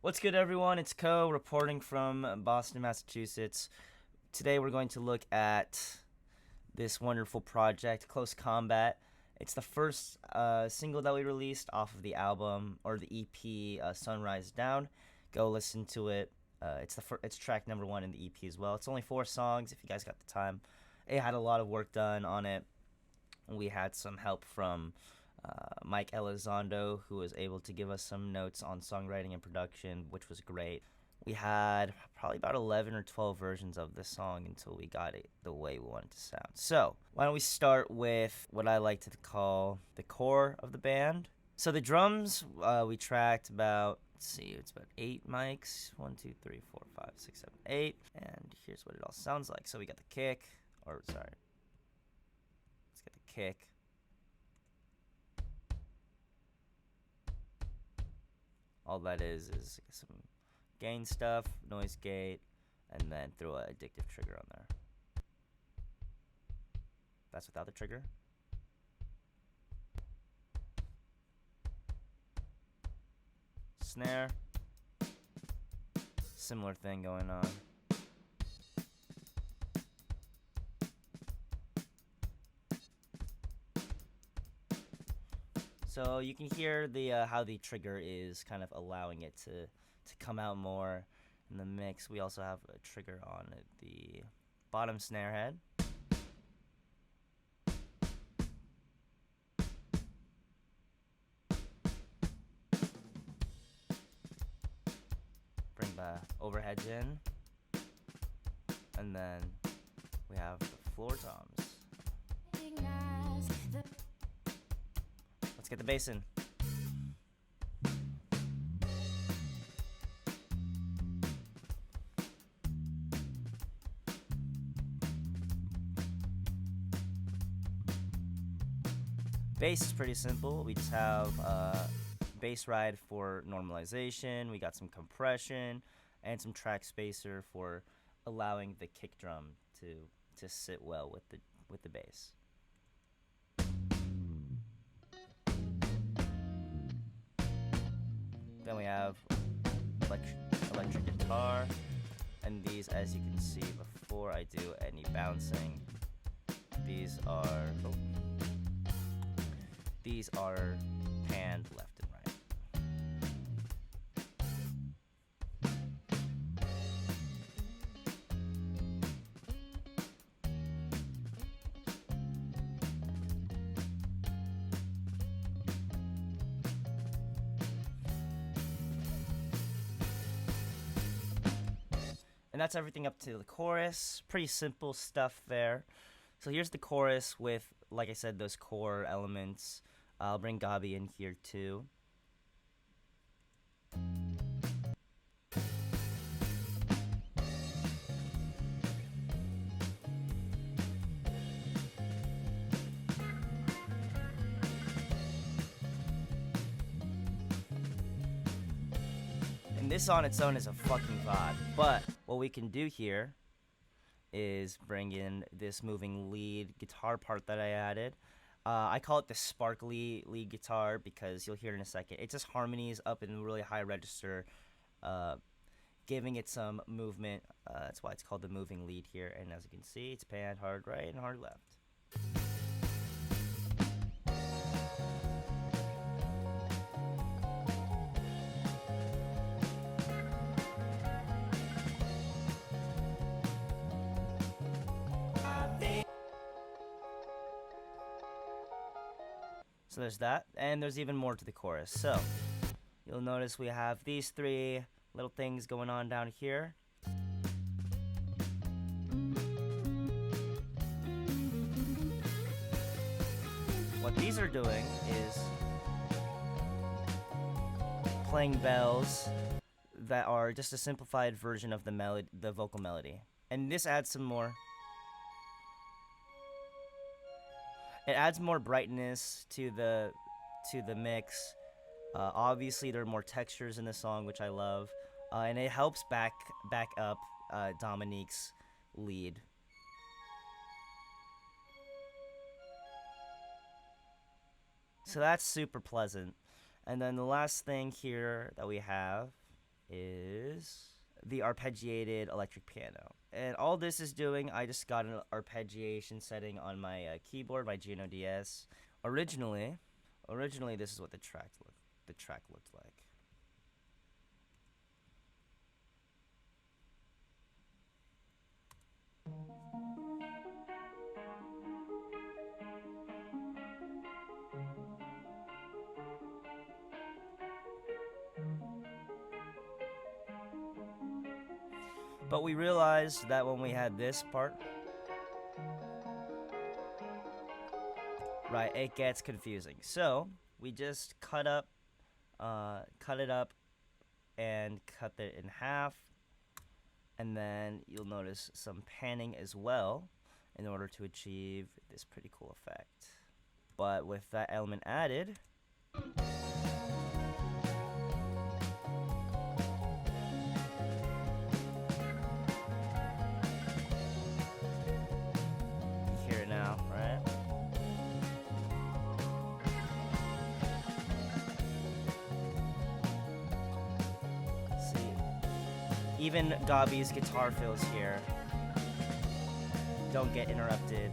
What's good, everyone? It's Ko reporting from Boston, Massachusetts. Today we're going to look at this wonderful project, Close Combat. It's the first single that we released off of the album, or the EP, Sunrise Down. Go listen to it. It's track number 1 in the EP as well. It's only 4 songs if you guys got the time. It had a lot of work done on it. We had some help from Mike Elizondo, who was able to give us some notes on songwriting and production, which was great. We had probably about 11 or 12 versions of this song until we got it the way we wanted to sound. So, why don't we start with what I like to call the core of the band. So the drums, we tracked about, it's about 8 mics. 1, 2, 3, 4, 5, 6, 7, 8. And here's what it all sounds like. So we got the kick, let's get the kick. All that is some gain stuff, noise gate, and then throw an addictive trigger on there. That's without the trigger. Snare. Similar thing going on. So you can hear the how the trigger is kind of allowing it to come out more in the mix. We also have a trigger on the bottom snare head. Bring the overheads in. And then we have the floor toms. Let's get the bass in. Bass is pretty simple. We just have bass ride for normalization. We got some compression and some track spacer for allowing the kick drum to sit well with the bass. Then we have electric guitar, and these, as you can see before I do any bouncing, these are panned left and right. And that's everything up to the chorus. Pretty simple stuff there. So here's the chorus with, like I said, those core elements. I'll bring Gabi in here too. And this on its own is a fucking vibe. But what we can do here is bring in this moving lead guitar part that I added. I call it the sparkly lead guitar because you'll hear it in a second. It's just harmonies up in really high register, giving it some movement. That's why it's called the moving lead here. And as you can see, it's panned hard right and hard left. So there's that, and there's even more to the chorus. So you'll notice we have these 3 little things going on down here. What these are doing is playing bells that are just a simplified version of the vocal melody. And this adds some more. It adds more brightness to the mix. Obviously, there are more textures in the song, which I love, and it helps back up Dominique's lead. So that's super pleasant. And then the last thing here that we have is the arpeggiated electric piano. And all this is doing, I just got an arpeggiation setting on my keyboard, my Geno DS. Originally, this is what the track looked like. But we realized that when we had this part, right, it gets confusing. So we just cut it up and cut it in half. And then you'll notice some panning as well in order to achieve this pretty cool effect. But with that element added, you hear it now, right? See, even Gabi's guitar fills here don't get interrupted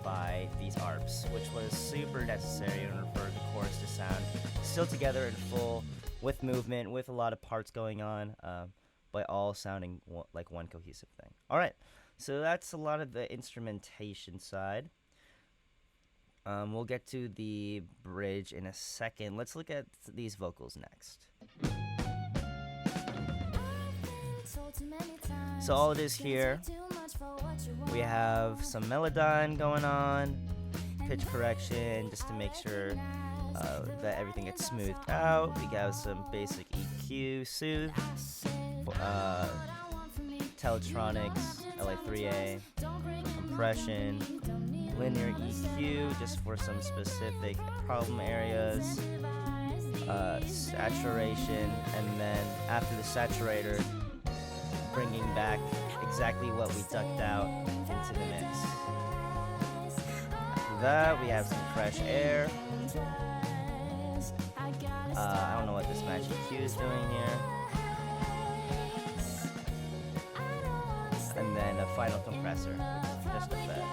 by these arps, which was super necessary in order for the chorus to sound still together in full, with movement, with a lot of parts going on, but all sounding like one cohesive thing. Alright, so that's a lot of the instrumentation side. We'll get to the bridge in a second. Let's look at these vocals next. So all it is here, we have some melodyne going on, pitch correction just to make sure that everything gets smoothed out. We got some basic EQ, soothe, Teletronics, LA3A, compression, linear EQ just for some specific problem areas, saturation, and then after the saturator, bringing back exactly what we ducked out into the mix. After that, we have some fresh air. I don't know what this Magic EQ is doing here. And then a final compressor, just a bit.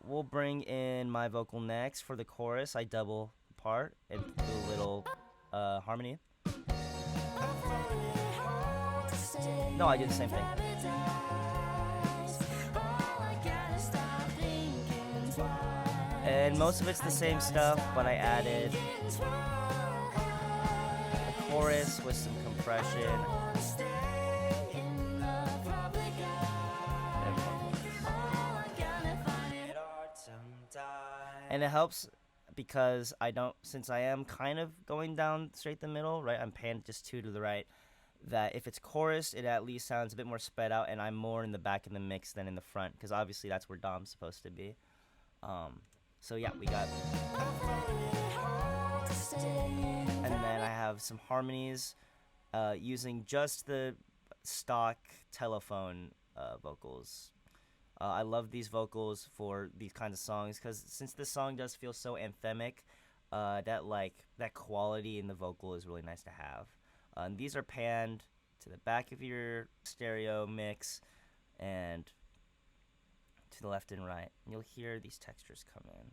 We'll bring in my vocal next. For the chorus, I double part and do a little harmony. No, I do the same thing. And most of it's the same stuff, but I added a chorus with some compression. And it helps because since I am kind of going down straight the middle, right? I'm panned just two to the right. That if it's chorus, it at least sounds a bit more sped out, and I'm more in the back of the mix than in the front, because obviously that's where Dom's supposed to be. So yeah, we got. And then I have some harmonies using just the stock telephone vocals. I love these vocals for these kinds of songs because since this song does feel so anthemic, that quality in the vocal is really nice to have. And these are panned to the back of your stereo mix and to the left and right. And you'll hear these textures come in.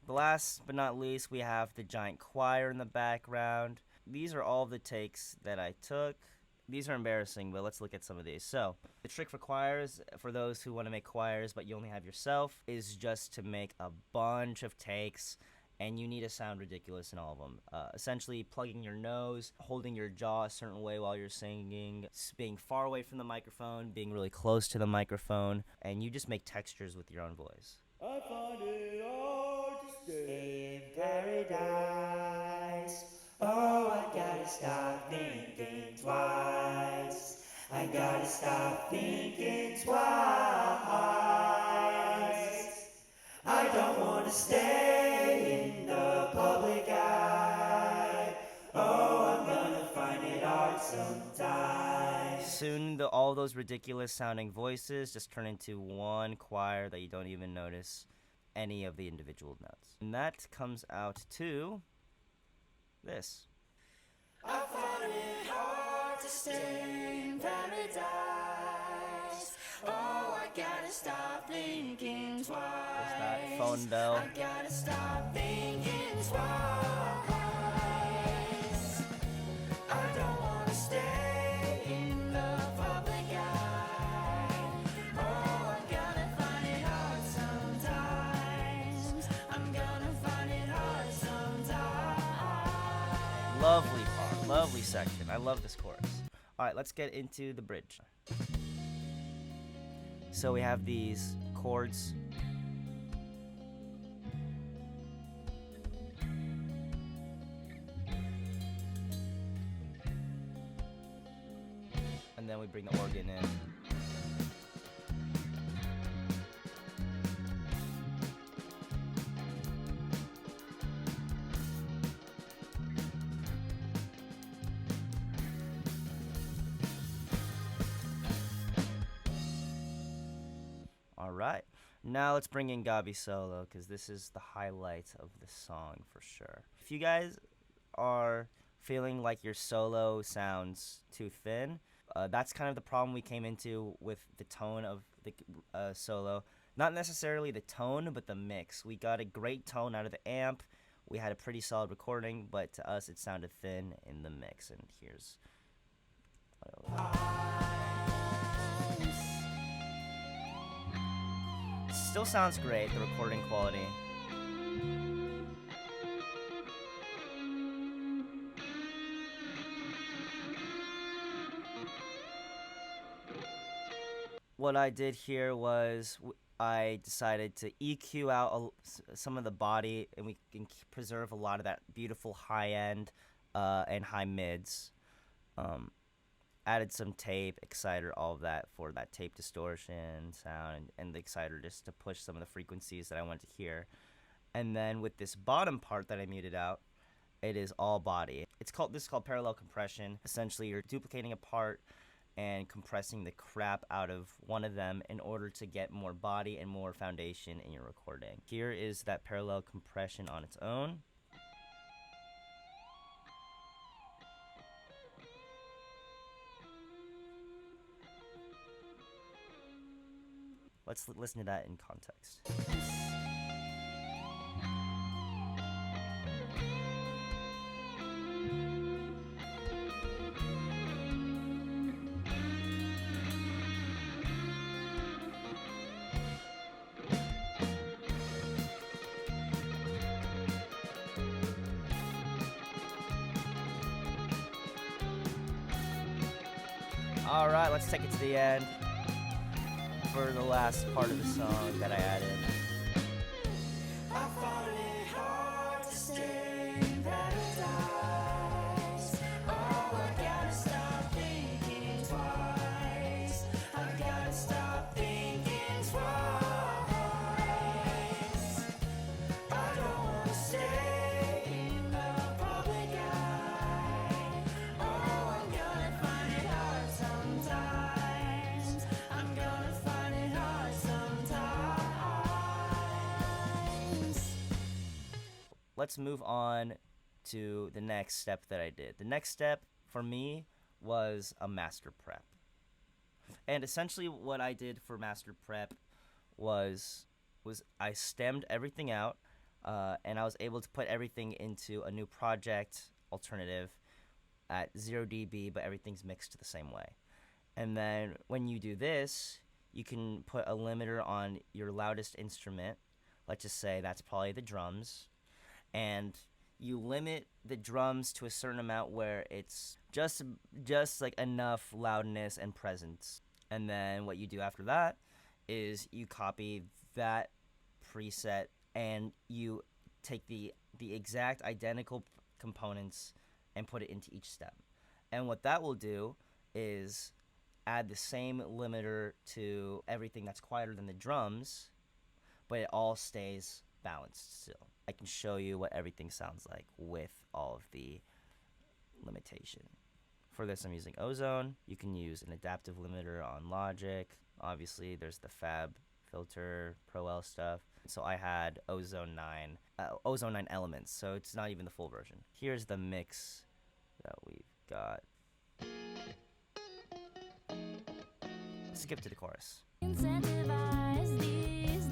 Last but not least, we have the giant choir in the background. These are all the takes that I took. These are embarrassing, but let's look at some of these. So, the trick for choirs, for those who want to make choirs but you only have yourself, is just to make a bunch of takes, and you need to sound ridiculous in all of them. Essentially, plugging your nose, holding your jaw a certain way while you're singing, being far away from the microphone, being really close to the microphone, and you just make textures with your own voice. I find it hard to stay in paradise. Oh, I gotta stop thinking twice. I gotta stop thinking twice. I don't wanna stay soon all those ridiculous sounding voices just turn into one choir that you don't even notice any of the individual notes. And that comes out to this. I find it hard to stay in paradise. Oh, I gotta stop thinking twice. There's that phone bell. I gotta stop thinking twice. I don't wanna stay in the public eye. Oh, I'm gonna find it hard sometimes. I'm gonna find it hard sometimes. Lovely part, lovely section. I love this chorus. All right, let's get into the bridge. So we have these chords. And then we bring the organ in. All right, now let's bring in Gabi solo, because this is the highlight of the song for sure. If you guys are feeling like your solo sounds too thin, that's kind of the problem we came into with the tone of the solo. Not necessarily the tone, but the mix. We got a great tone out of the amp. We had a pretty solid recording, but to us it sounded thin in the mix. And here's... Still sounds great, the recording quality. What I did here was I decided to EQ out some of the body, and we can preserve a lot of that beautiful high end and high mids. Added some tape, exciter, all of that for that tape distortion sound, and the exciter just to push some of the frequencies that I want to hear. And then with this bottom part that I muted out, it is all body. This is called parallel compression. Essentially, you're duplicating a part and compressing the crap out of one of them in order to get more body and more foundation in your recording. Here is that parallel compression on its own. Let's listen to that in context. All right, let's take it to the end for the last part of the song that I added. I found it hard to stay in paradise. Oh, I gotta stop thinking twice. I gotta stop thinking twice. I don't wanna stay in the public eye. Oh, I'm gonna find it hard sometimes. I'm gonna find it hard sometimes. Let's move on to the next step that I did. The next step for me was a master prep. And essentially what I did for master prep was I stemmed everything out, and I was able to put everything into a new project alternative at 0 dB, but everything's mixed the same way. And then when you do this, you can put a limiter on your loudest instrument. Let's just say that's probably the drums. And you limit the drums to a certain amount where it's just like enough loudness and presence. And then what you do after that is you copy that preset and you take the exact identical components and put it into each stem. And what that will do is add the same limiter to everything that's quieter than the drums, but it all stays balanced still. I can show you what everything sounds like with all of the limitation For this, I'm using Ozone. You can use an adaptive limiter on Logic. Obviously, there's the Fab filter, Pro L stuff. So I had Ozone 9 elements, so it's not even the full version. Here's the mix that we've got. Skip to the chorus. Incentivize these days.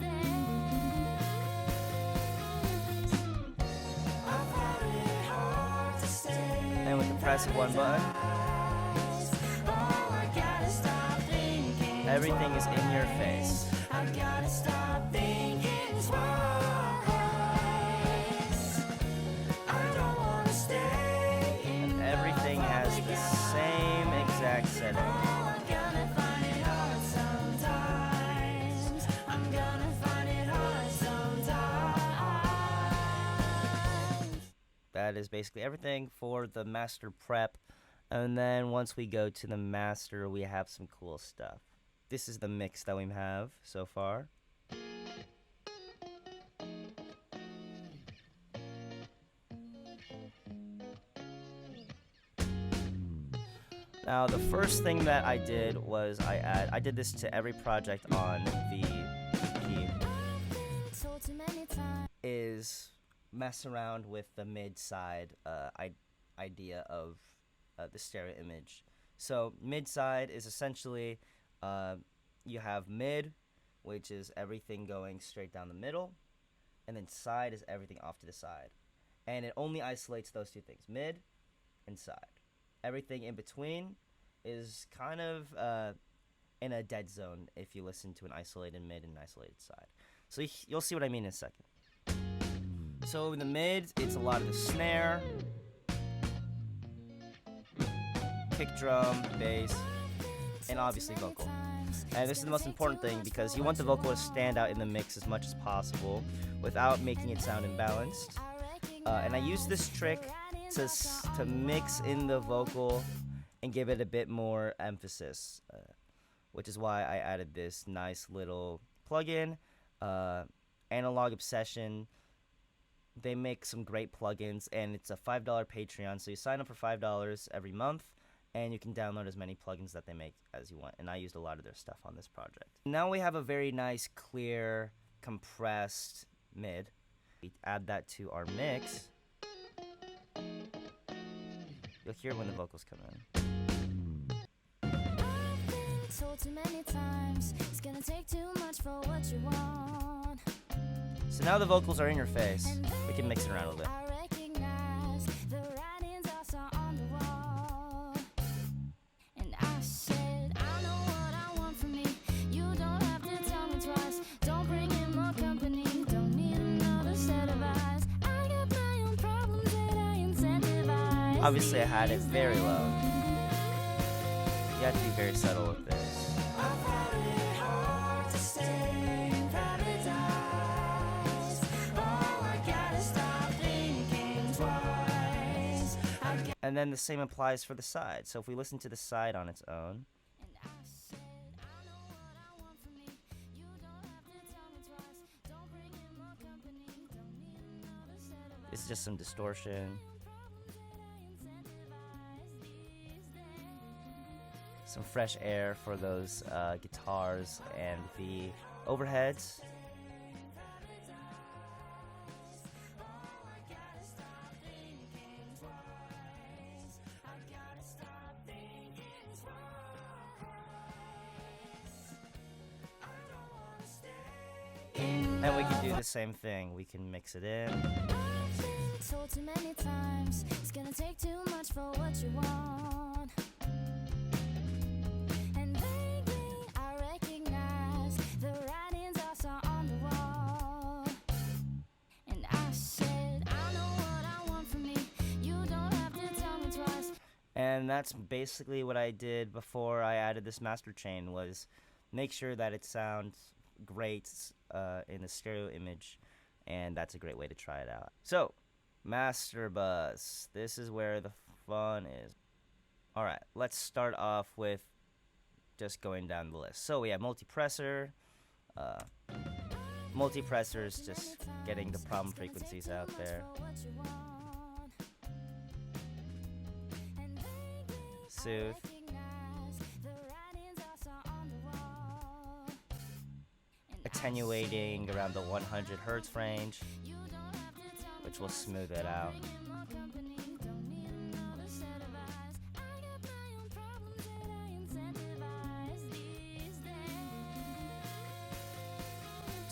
I've had it hard to stay. And with the press of one button, Oh, I gotta stop thinking everything is in your face. I gotta stop thinking twice. I don't wanna stay in And everything has the same exact setting. I'm gonna find it hard sometimes. I'm gonna find it hard sometimes. That is basically everything for the master prep. And then once we go to the master, we have some cool stuff. This is the mix that we have so far. Now, the first thing that I did was I did this to every project on the EP, Told too many times. is mess around with the mid-side idea of the stereo image. So mid-side is essentially you have mid, which is everything going straight down the middle, and then side is everything off to the side. And it only isolates those two things, mid and side. Everything in between is kind of in a dead zone if you listen to an isolated mid and an isolated side. So you'll see what I mean in a second. So in the mid, it's a lot of the snare, kick drum, bass, and obviously vocal. And this is the most important thing because you want the vocal to stand out in the mix as much as possible without making it sound imbalanced. And I use this trick to mix in the vocal and give it a bit more emphasis, which is why I added this nice little plugin, Analog Obsession. They make some great plugins, and it's a $5 Patreon, so you sign up for $5 every month, and you can download as many plugins that they make as you want, and I used a lot of their stuff on this project. Now we have a very nice, clear, compressed mid. We add that to our mix. You'll hear when the vocals come in. Told too many times. It's gonna take too much for what you want. So now the vocals are in your face. We can mix it around a little bit. I recognize the writings also on the wall. And I said, I know what I want from me. You don't have to tell me twice. Don't bring in more company. Don't need another set of eyes. I got my own problems that I incentivize. Obviously, I had it very low. You have to be very subtle with this. I've had it hard to stay in paradise. Oh, I gotta stop thinking twice. And then the same applies for the side. So if we listen to the side on its own, And I said, I know what I want from me. You don't have to tell me twice. Don't bring in more company. Don't need another set of eyes. it's just some distortion, some fresh air for those guitars and the overheads. And we can do the same thing. We can mix it in. Told too many times. It's gonna take too much for what you want. And vaguely I recognize the writings also on the wall. And I said, I know what I want from me. You don't have to tell me twice. And that's basically what I did before I added this master chain, was make sure that it sounds great in the stereo image, and that's a great way to try it out. So, master bus. This is where the fun is. Alright, let's start off with just going down the list. So we have multipressor. Multipressor is just getting the problem frequencies out there. Soothe. Attenuating around the 100 hertz range, which will smooth it out.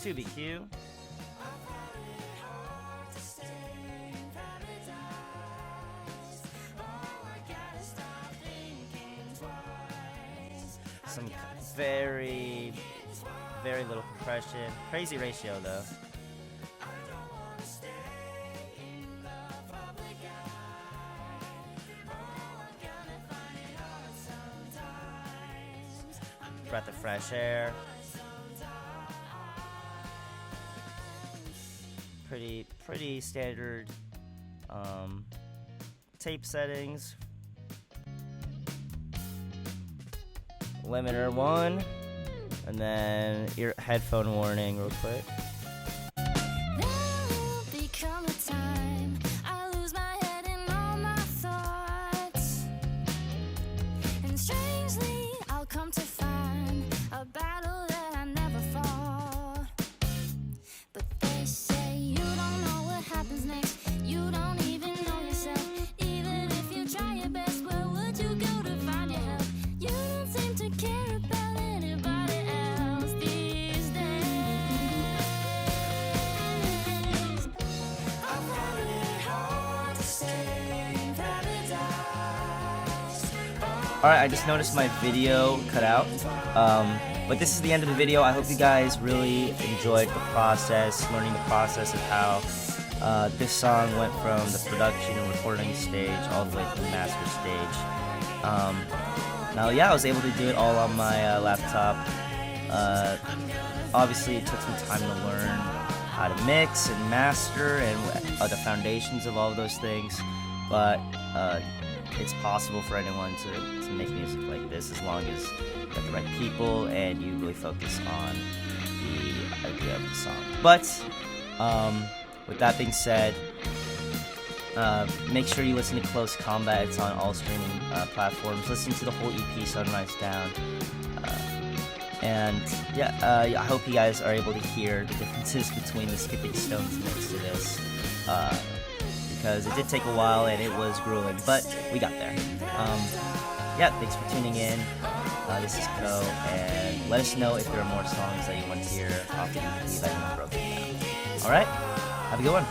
To BQ. Some very little compression. Crazy ratio though. Breath of fresh air. Pretty standard tape settings. Limiter 1, and then your headphone warning real quick. Alright, I just noticed my video cut out, but this is the end of the video. I hope you guys really enjoyed the process, learning the process of how this song went from the production and recording stage all the way to the master stage. Now, yeah, I was able to do it all on my laptop. Obviously, it took some time to learn how to mix and master and the foundations of all of those things, but it's possible for anyone to make music like this as long as you have the right people and you really focus on the idea of the song. But with that being said, make sure you listen to Close Combat. It's on all streaming platforms. Listen to the whole EP, Sunrise Down. And yeah, I hope you guys are able to hear the differences between the Skipping Stones mix to this. Because it did take a while and it was grueling, but we got there. Yeah, thanks for tuning in. This is Ko, and let us know if there are more songs that you want to hear off the EP that you broken down. Alright, have a good one.